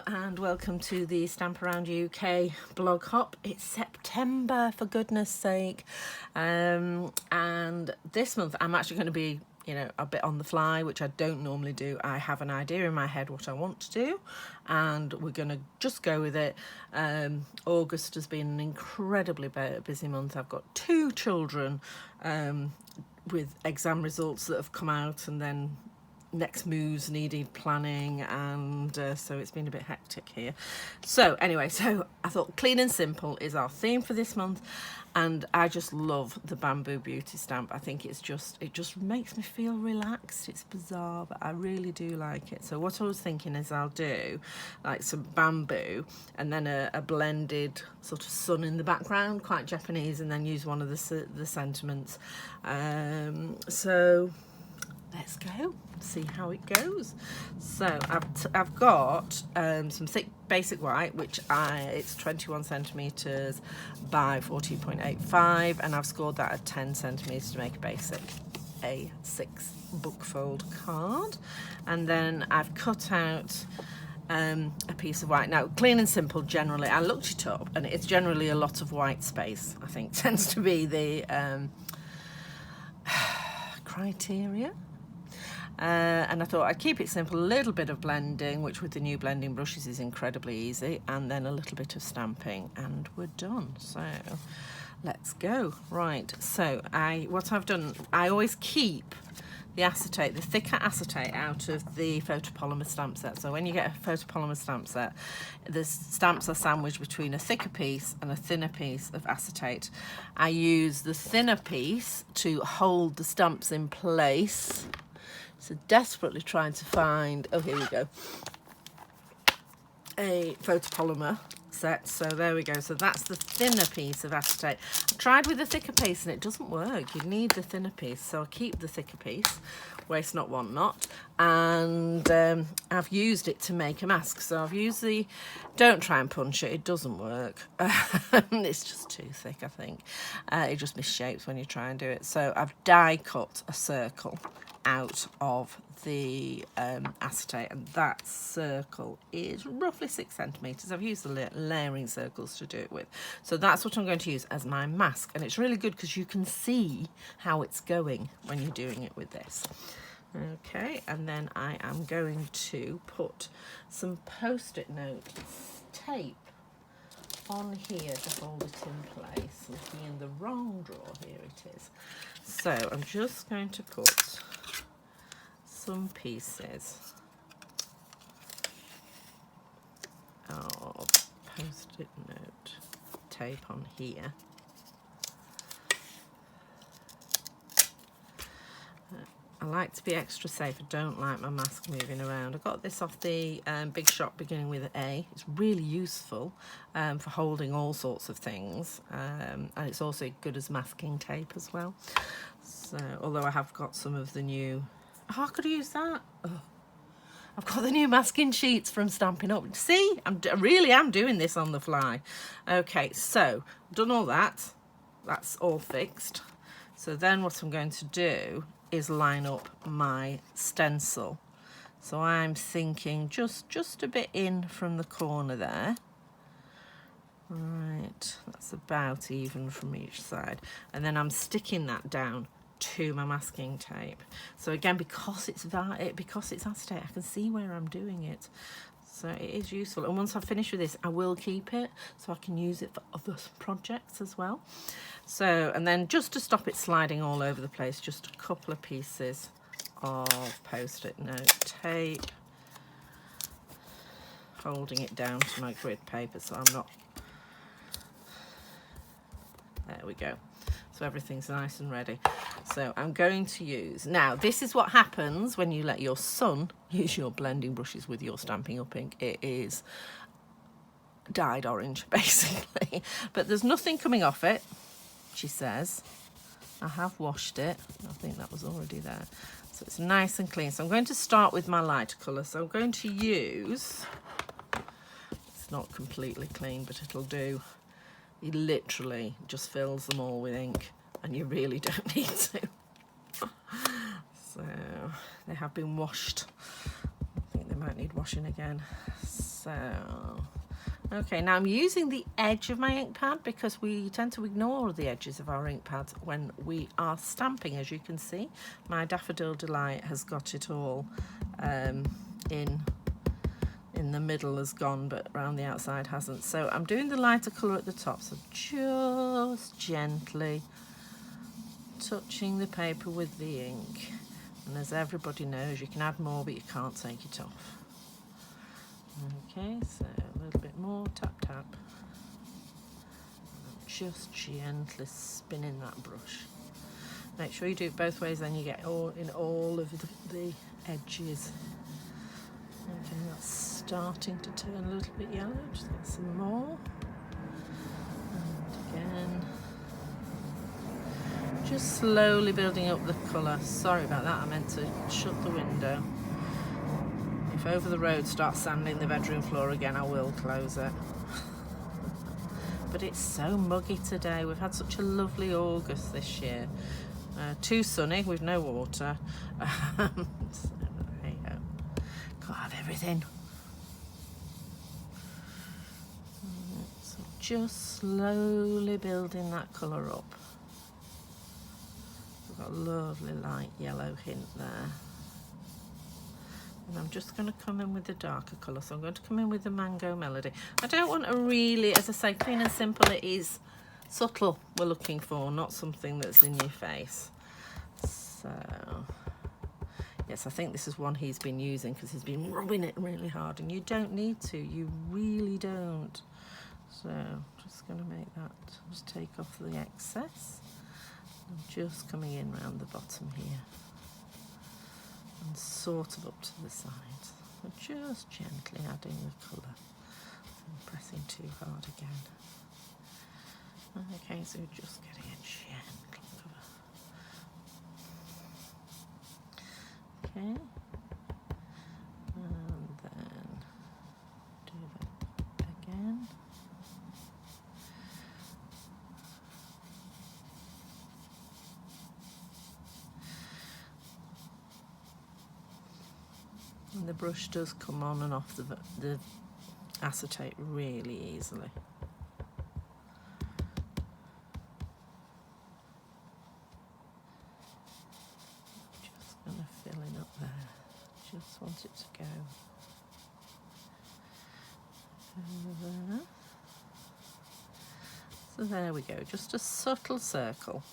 Hello and welcome to the Stamp Around UK blog hop. It's September, for goodness sake, and this month I'm actually going to be a bit on the fly, which I don't normally do. I have an idea in my head what I want to do and we're going to just go with it. August has been an incredibly busy month. I've got 2 children with exam results that have come out, and then next moves needed planning, and so it's been a bit hectic here. So anyway, so I thought clean and simple is our theme for this month, and I just love the Bamboo Beauty stamp. I think it just makes me feel relaxed. It's bizarre, but I really do like it. So what I was thinking is I'll do like some bamboo and then a blended sort of sun in the background, quite Japanese, and then use one of the sentiments. So let's go see how it goes. So I've got some thick basic white, which it's 21 centimeters by 14.85, and I've scored that at 10 centimeters to make a basic A6 bookfold card. And then I've cut out a piece of white. Now, clean and simple generally, I looked it up, and it's generally a lot of white space, I think tends to be the criteria. And I thought I'd keep it simple, a little bit of blending, which with the new blending brushes is incredibly easy, and then a little bit of stamping, and we're done. So let's go. Right, so what I've done, I always keep the acetate, the thicker acetate, out of the photopolymer stamp set. So when you get a photopolymer stamp set, the stamps are sandwiched between a thicker piece and a thinner piece of acetate. I use the thinner piece to hold the stamps in place. So desperately trying to find, oh, here we go, a photopolymer set. So there we go. So that's the thinner piece of acetate. I tried with the thicker piece and it doesn't work. You need the thinner piece. So I'll keep the thicker piece, waste not, want not. And I've used it to make a mask. So I've used don't try and punch it. It doesn't work. It's just too thick, I think. It just misshapes when you try and do it. So I've die cut a circle out of the acetate, and that circle is roughly 6 centimeters. I've used the layering circles to do it with, so that's what I'm going to use as my mask, and it's really good because you can see how it's going when you're doing it with this. Okay, and then I am going to put some post-it note tape on here to hold it in place. Looking in the wrong drawer, here it is. So I'm just going to put some pieces of post-it note tape on here. I like to be extra safe. I don't like my mask moving around. I got this off the Big Shop beginning with an A. It's really useful for holding all sorts of things, and it's also good as masking tape as well. So, although I have got some of the new, I could use that. Oh, I've got the new masking sheets from Stampin' Up. See, I really am doing this on the fly. Okay, so I've done all that. That's all fixed. So then what I'm going to do is line up my stencil. So I'm thinking just a bit in from the corner there. Right, that's about even from each side. And then I'm sticking that down to my masking tape. So again, because it's acetate, I can see where I'm doing it. So it is useful. And once I've finished with this, I will keep it so I can use it for other projects as well. So, and then just to stop it sliding all over the place, just a couple of pieces of post-it note tape, holding it down to my grid paper so I'm not, there we go. So everything's nice and ready. So I'm going to use, now this is what happens when you let your son use your blending brushes with your Stampin' Up ink. It is dyed orange basically, but there's nothing coming off it, she says. I have washed it. I think that was already there. So it's nice and clean. So I'm going to start with my lighter colour. So I'm going to use, it's not completely clean, but it'll do. He literally just fills them all with ink, and you really don't need to. So they have been washed. I think they might need washing again. So, okay, now I'm using the edge of my ink pad because we tend to ignore the edges of our ink pads when we are stamping. As you can see, my Daffodil Delight has got it all in the middle has gone, but around the outside hasn't. So I'm doing the lighter colour at the top, so just gently touching the paper with the ink. And as everybody knows, you can add more, but you can't take it off. Okay, so a little bit more, tap, tap. And just gently spinning that brush. Make sure you do it both ways, then you get all of the edges. Okay, that's starting to turn a little bit yellow. Just get some more. And again, just slowly building up the colour. Sorry about that, I meant to shut the window. If Over the Road starts sanding the bedroom floor again, I will close it. But it's so muggy today. We've had such a lovely August this year. Too sunny with no water. So, hey ho. Can't have everything. So just slowly building that colour up. We've got a lovely light yellow hint there. And I'm just going to come in with the darker colour. So I'm going to come in with the Mango Melody. I don't want a really, as I say, clean and simple. It is subtle we're looking for, not something that's in your face. So, yes, I think this is one he's been using because he's been rubbing it really hard. And you don't need to. You really don't. So, just going to make that, just take off the excess. I'm just coming in round the bottom here. And sort of up to the sides. So just gently adding the colour. And pressing too hard again. Okay, so we're just getting a gentle cover. Okay. And then do that again. And the brush does come on and off the acetate really easily. Just going to fill in up there. Just want it to go. Over there. So there we go, just a subtle circle.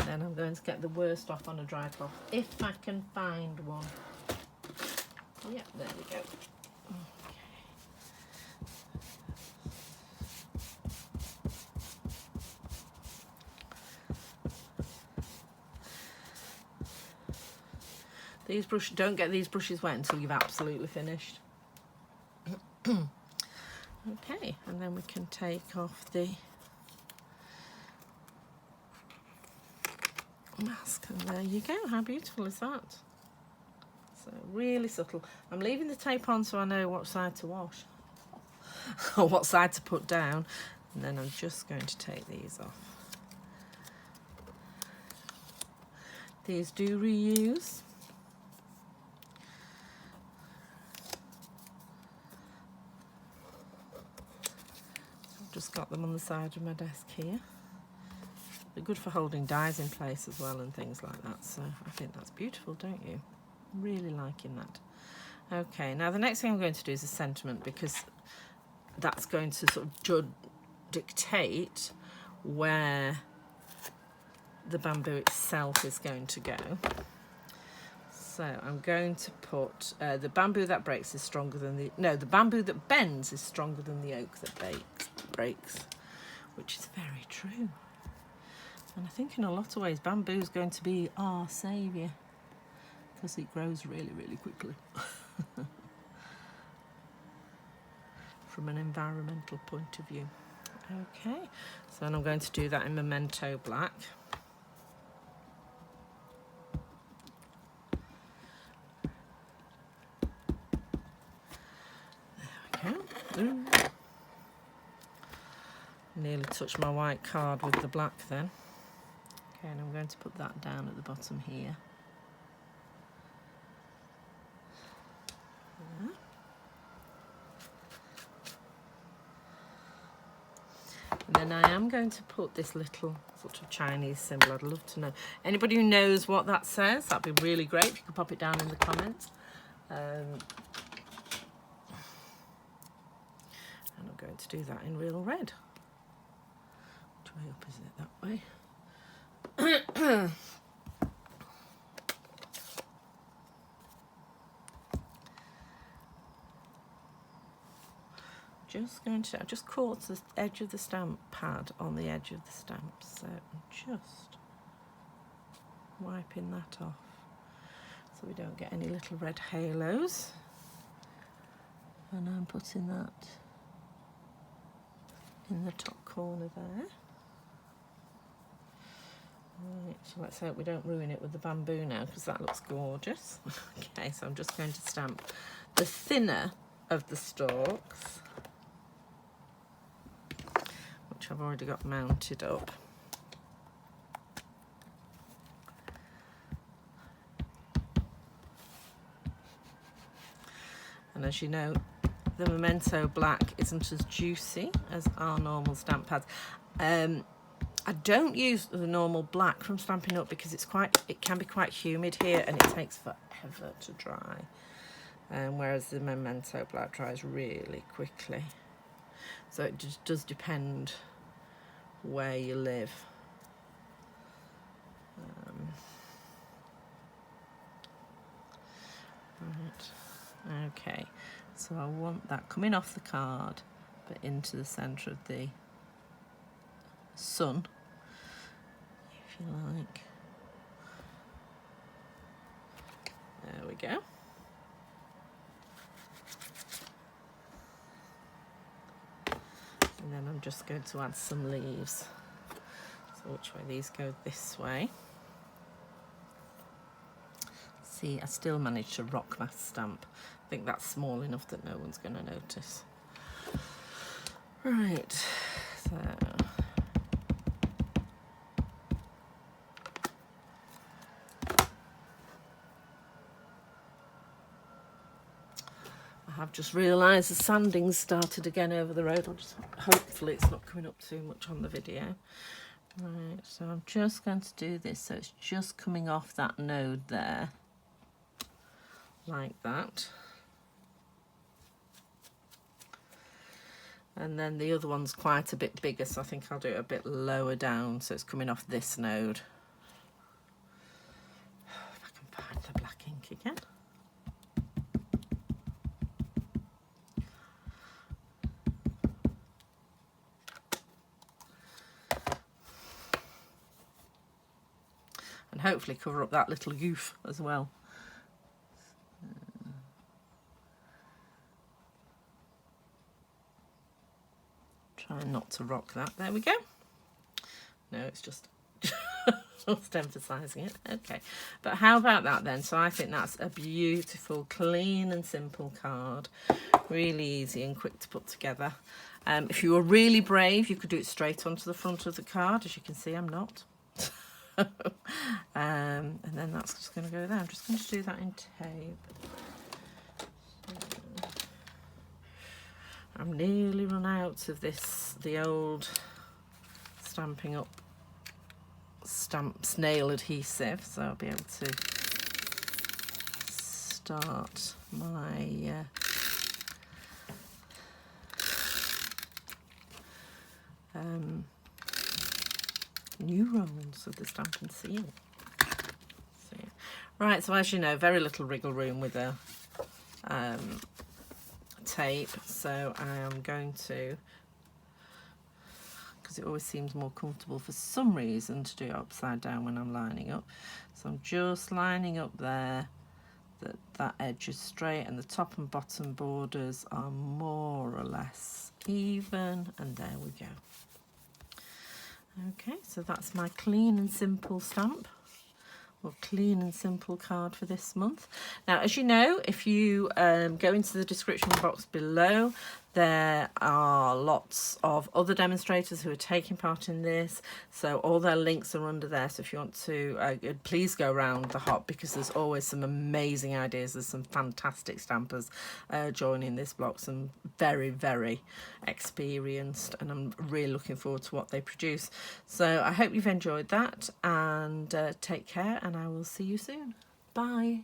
Then I'm going to get the worst off on a dry cloth, if I can find one. Yep, there we go. Okay. These brushes, don't get these brushes wet until you've absolutely finished. Okay, and then we can take off the mask, and there you go. How beautiful is that? So really subtle. I'm leaving the tape on so I know what side to wash or what side to put down, and then I'm just going to take these off. These do reuse. I've just got them on the side of my desk here. They're good for holding dies in place as well and things like that. So I think that's beautiful, don't you? Really liking that. Okay, now the next thing I'm going to do is a sentiment, because that's going to sort of dictate where the bamboo itself is going to go. So I'm going to put the bamboo that breaks is stronger than the bamboo that bends is stronger than the oak that breaks, which is very true. And I think in a lot of ways bamboo is going to be our saviour, because it grows really, really quickly. From an environmental point of view. Okay, so then I'm going to do that in Memento Black. There we go. Ooh. Nearly touched my white card with the black then. Okay, and I'm going to put that down at the bottom here. Yeah. And then I am going to put this little sort of Chinese symbol. I'd love to know. Anybody who knows what that says, that'd be really great if you could pop it down in the comments. And I'm going to do that in real red. Which way up is it? That way. I just caught the edge of the stamp pad on the edge of the stamp, so I'm just wiping that off so we don't get any little red halos. And I'm putting that in the top corner there. Right, so let's hope we don't ruin it with the bamboo now, because that looks gorgeous. Okay, so I'm just going to stamp the thinner of the stalks, which I've already got mounted up. And as you know, the Memento Black isn't as juicy as our normal stamp pads. I don't use the normal black from Stampin' Up because it can be quite humid here and it takes forever to dry. Whereas the Memento Black dries really quickly. So it just does depend where you live. Right, okay, so I want that coming off the card but into the centre of the sun, if you like. There we go. And then I'm just going to add some leaves. So which way these go? This way. See, I still managed to rock my stamp. I think that's small enough that no one's going to notice. Right, so I've just realised the sanding started again over the road. Hopefully it's not coming up too much on the video. Right, so I'm just going to do this so it's just coming off that node there, like that. And then the other one's quite a bit bigger, so I think I'll do it a bit lower down so it's coming off this node. If I can find the black ink again. And hopefully cover up that little goof as well. Trying not to rock that. There we go. No, it's just just emphasising it. Okay, but how about that then? So I think that's a beautiful, clean and simple card. Really easy and quick to put together. If you were really brave, you could do it straight onto the front of the card. As you can see, I'm not. And then that's just going to go there. I'm just going to do that in tape. I'm nearly run out of the old Stampin' Up snail adhesive, so I'll be able to start my new rolls of the Stampin' Seal. So, yeah. Right, so as you know, very little wriggle room with a tape, so I am going to, because it always seems more comfortable for some reason to do it upside down when I'm lining up, so I'm just lining up there that edge is straight and the top and bottom borders are more or less even, and there we go. Okay, so that's my clean and simple stamp, or clean and simple card for this month. Now, as you know, if you go into the description box below, There are lots of other demonstrators who are taking part in this, so all their links are under there. So if you want to, please go around the hop, because there's always some amazing ideas. There's some fantastic stampers joining this block, some very, very experienced, and I'm really looking forward to what they produce. So I hope you've enjoyed that, and take care, and I will see you soon. Bye.